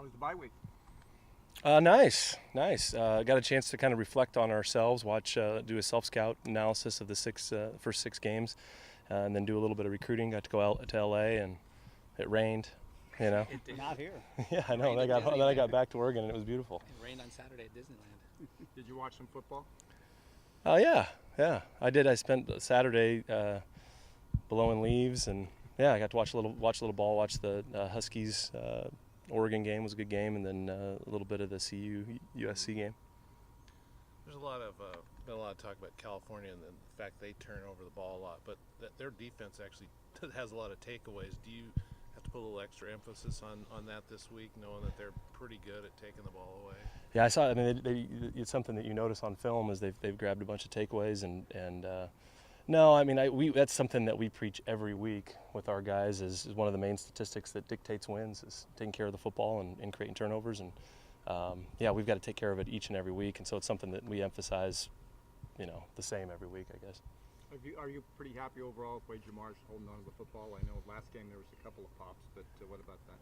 was the bye week? Nice. Got a chance to kind of reflect on ourselves, do a self-scout analysis of the first six games, and then do a little bit of recruiting. Got to go out to LA, and it rained. You know. It did. Not here. Yeah, I know. And then I got back to Oregon, and it was beautiful. It rained on Saturday at Disneyland. Did you watch some football? Yeah. I did. I spent Saturday blowing leaves, and I got to watch a little ball. Watch the Huskies. Oregon game was a good game, and then a little bit of the CU USC game. There's been a lot of talk about California and the fact they turn over the ball a lot, but their defense actually has a lot of takeaways. Do you have to put a little extra emphasis on that this week, knowing that they're pretty good at taking the ball away? Yeah, I saw. I mean, it's something that you notice on film is they've grabbed a bunch of takeaways, and no, I mean that's something that we preach every week with our guys. Is one of the main statistics that dictates wins is taking care of the football and creating turnovers, and we've got to take care of it each and every week, and so it's something that we emphasize, the same every week, I guess. Are you pretty happy overall with Wade Jamar's holding on to the football? I know last game there was a couple of pops, but what about that?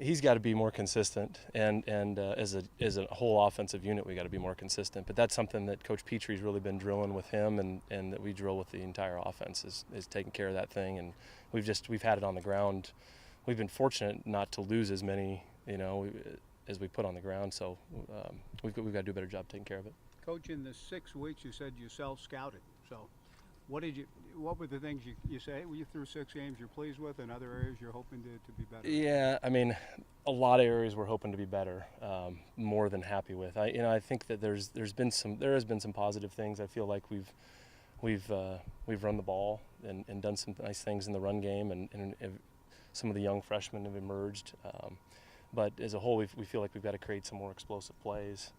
He's got to be more consistent, and as a whole offensive unit, we got to be more consistent. But that's something that Coach Petrie's really been drilling with him, and that we drill with the entire offense is taking care of that thing. And we've had it on the ground. We've been fortunate not to lose as many, as we put on the ground. So we've got to do a better job taking care of it. Coach, in the 6 weeks you said you self-scouted. So what were the things you say you threw 6 games you're pleased with, and other areas you're hoping to be better? Yeah, I mean, a lot of areas we're hoping to be better, more than happy with. I think that there has been some positive things. I feel like we've run the ball and done some nice things in the run game, and some of the young freshmen have emerged. But as a whole, we feel like we've got to create some more explosive plays.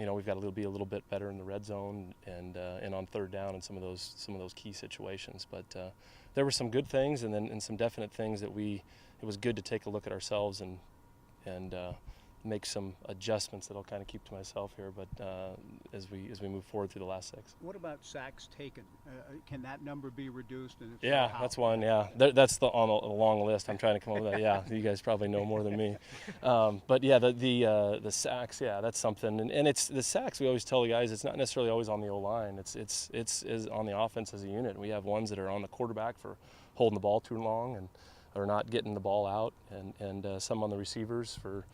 We've got to be a little bit better in the red zone and on third down in some of those key situations. But there were some good things and some definite things that it was good to take a look at ourselves and make some adjustments that I'll kind of keep to myself here. But as we move forward through the last 6. What about sacks taken? Can that number be reduced? And if Yeah, so, how? that's one. Yeah, that's on a long list. I'm trying to come up with that. Yeah, you guys probably know more than me. But yeah, the sacks. Yeah, that's something. And it's the sacks. We always tell the guys it's not necessarily always on the O-line. It's on the offense as a unit. We have ones that are on the quarterback for holding the ball too long or not getting the ball out, and some on the receivers for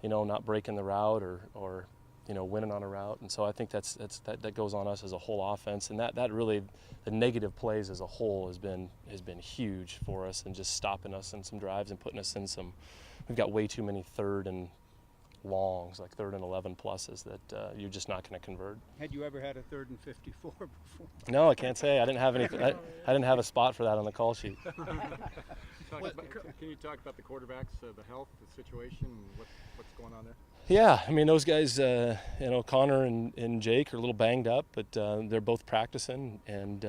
not breaking the route or winning on a route. And so I think that goes on us as a whole offense, and that really, the negative plays as a whole has been huge for us, and just stopping us in some drives and putting us in some. We've got way too many third and longs, like 3rd and 11 pluses that you're just not going to convert. Had you ever had a 3rd and 54 before? No, I can't say. I didn't have any. I didn't have a spot for that on the call sheet. Can you talk about the quarterbacks, the health, the situation, what's going on there? Yeah, I mean those guys, Connor and Jake are a little banged up, but they're both practicing, and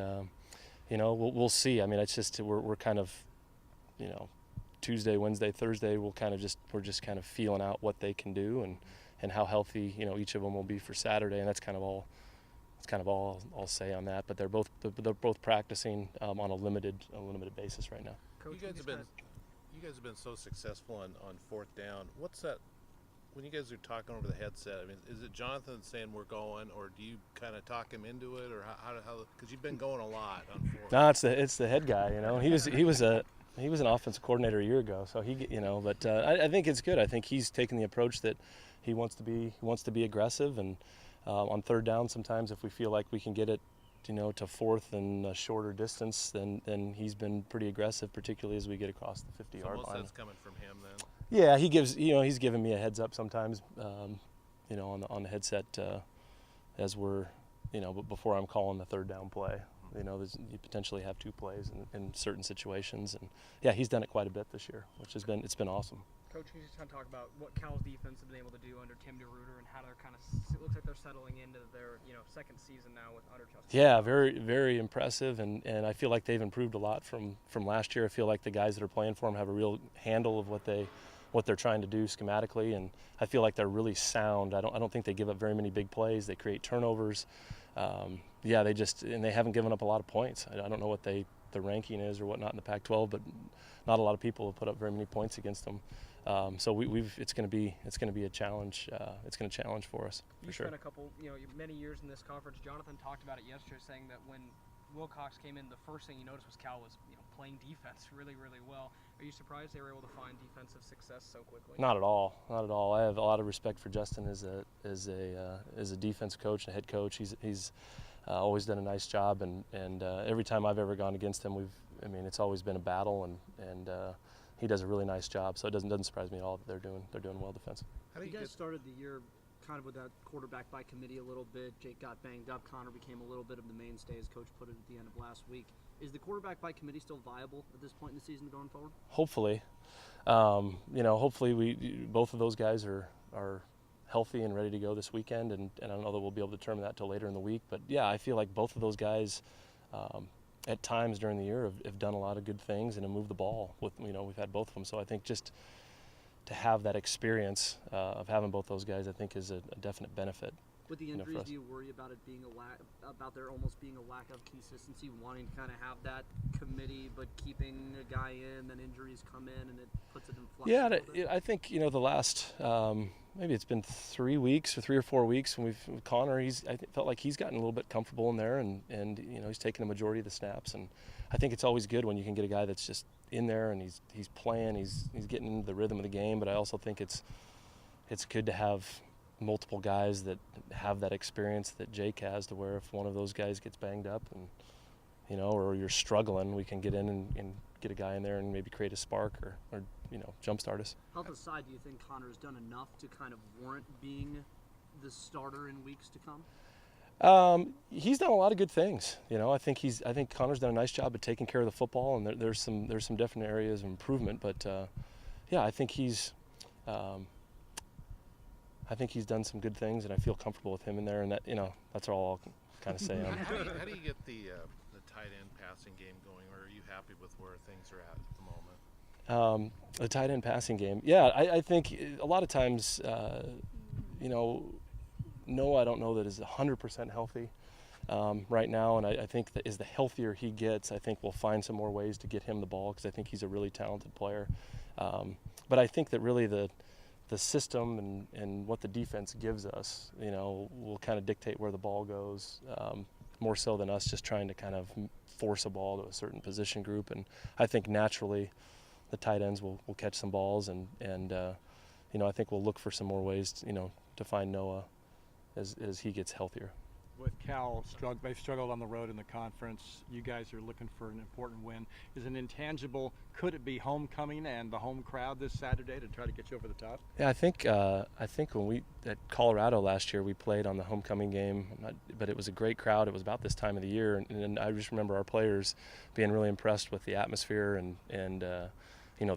we'll see. I mean, it's just we're kind of, Tuesday, Wednesday, Thursday, we're just kind of feeling out what they can do and how healthy each of them will be for Saturday, and that's kind of all I'll say on that. But they're both practicing on a limited basis right now. Coach, you guys have been so successful on 4th down. What's that? When you guys are talking over the headset, I mean, is it Jonathan saying we're going, or do you kind of talk him into it, or how? Because you've been going a lot on 4th. No, it's the head guy. He was an offensive coordinator a year ago, so But I think it's good. I think he's taken the approach that he wants to be aggressive, and on 3rd down, sometimes if we feel like we can get it, to 4th and a shorter distance, then he's been pretty aggressive, particularly as we get across the 50-yard line. So most of that's coming from him then. Yeah, he's given me a heads up sometimes, on the headset as we're, but before I'm calling the 3rd down play. You potentially have 2 plays in certain situations, and yeah, he's done it quite a bit this year, which it's been awesome. Coach, can you just kind of talk about what Cal's defense has been able to do under Tim DeRuyter and how they're kind of, it looks like they're settling into their 2nd season now under Chelsea? Yeah, very, very impressive, and I feel like they've improved a lot from last year. I feel like the guys that are playing for them have a real handle of what they're trying to do schematically, and I feel like they're really sound. I don't think they give up very many big plays. They create turnovers. They haven't given up a lot of points. I don't know what they the ranking is or whatnot in the Pac-12, but not a lot of people have put up very many points against them. So it's going to be a challenge. It's going to challenge for us for You sure. spent a couple, many years in this conference. Jonathan talked about it yesterday, saying that when Wilcox came in, the first thing you noticed was Cal was playing defense really, really well. Are you surprised they were able to find defensive success so quickly? Not at all. Not at all. I have a lot of respect for Justin as a defense coach and head coach. He's always done a nice job, and every time I've ever gone against him, it's always been a battle, and he does a really nice job. So it doesn't surprise me at all that they're doing well defensively. How do You you guys get started the year kind of with that quarterback by committee a little bit. Jake got banged up. Connor became a little bit of the mainstay, as Coach put it at the end of last week. Is the quarterback by committee still viable at this point in the season going forward? Hopefully, hopefully both of those guys are healthy and ready to go this weekend, and I don't know that we'll be able to determine that till later in the week. But yeah, I feel like both of those guys at times during the year have done a lot of good things and have moved the ball. We've had both of them, so I think just to have that experience of having both those guys, I think is a definite benefit. With the for injuries, us. do you worry about it being about there almost being a lack of consistency, wanting to kind of have that committee, but keeping a guy in, then injuries come in, and it puts it in flux? Yeah, a little bit? I think the last maybe it's been 3 weeks or 3 or 4 weeks when with Connor, felt like he's gotten a little bit comfortable in there, and he's taken a majority of the snaps, and I think it's always good when you can get a guy that's just in there and he's playing, he's getting into the rhythm of the game. But I also think it's good to have multiple guys that have that experience that Jake has, to where if one of those guys gets banged up and or you're struggling, we can get in and get a guy in there and maybe create a spark or jumpstart us. Health aside, do you think Connor's done enough to kind of warrant being the starter in weeks to come? He's done a lot of good things. I think Connor's done a nice job at taking care of the football, and there's some definite areas of improvement. But yeah, I think he's done some good things, and I feel comfortable with him in there. And that's all I'll kind of say on it. how do you get the tight end passing game going, or are you happy with where things are at the moment? The tight end passing game. Yeah, I think a lot of times, Noah, I don't know that is 100% healthy right now, and I think that as the healthier he gets, I think we'll find some more ways to get him the ball, because I think he's a really talented player. But I think that really the system and what the defense gives us, will kind of dictate where the ball goes, more so than us just trying to kind of force a ball to a certain position group. And I think naturally the tight ends will catch some balls, and I think we'll look for some more ways, to find Noah as he gets healthier. With Cal, they've struggled on the road in the conference. You guys are looking for an important win. Is an intangible, could it be homecoming and the home crowd this Saturday to try to get you over the top? Yeah, I think when we at Colorado last year, we played on the homecoming game, but it was a great crowd. It was about this time of the year, and I just remember our players being really impressed with the atmosphere and the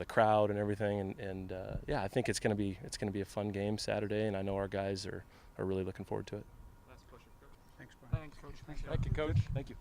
crowd and everything. And yeah, I think it's going to be a fun game Saturday, and I know our guys are really looking forward to it. Last question, Coach. Thanks, Brian. Thanks, Coach. Thanks, Thank you, Coach. Thank you.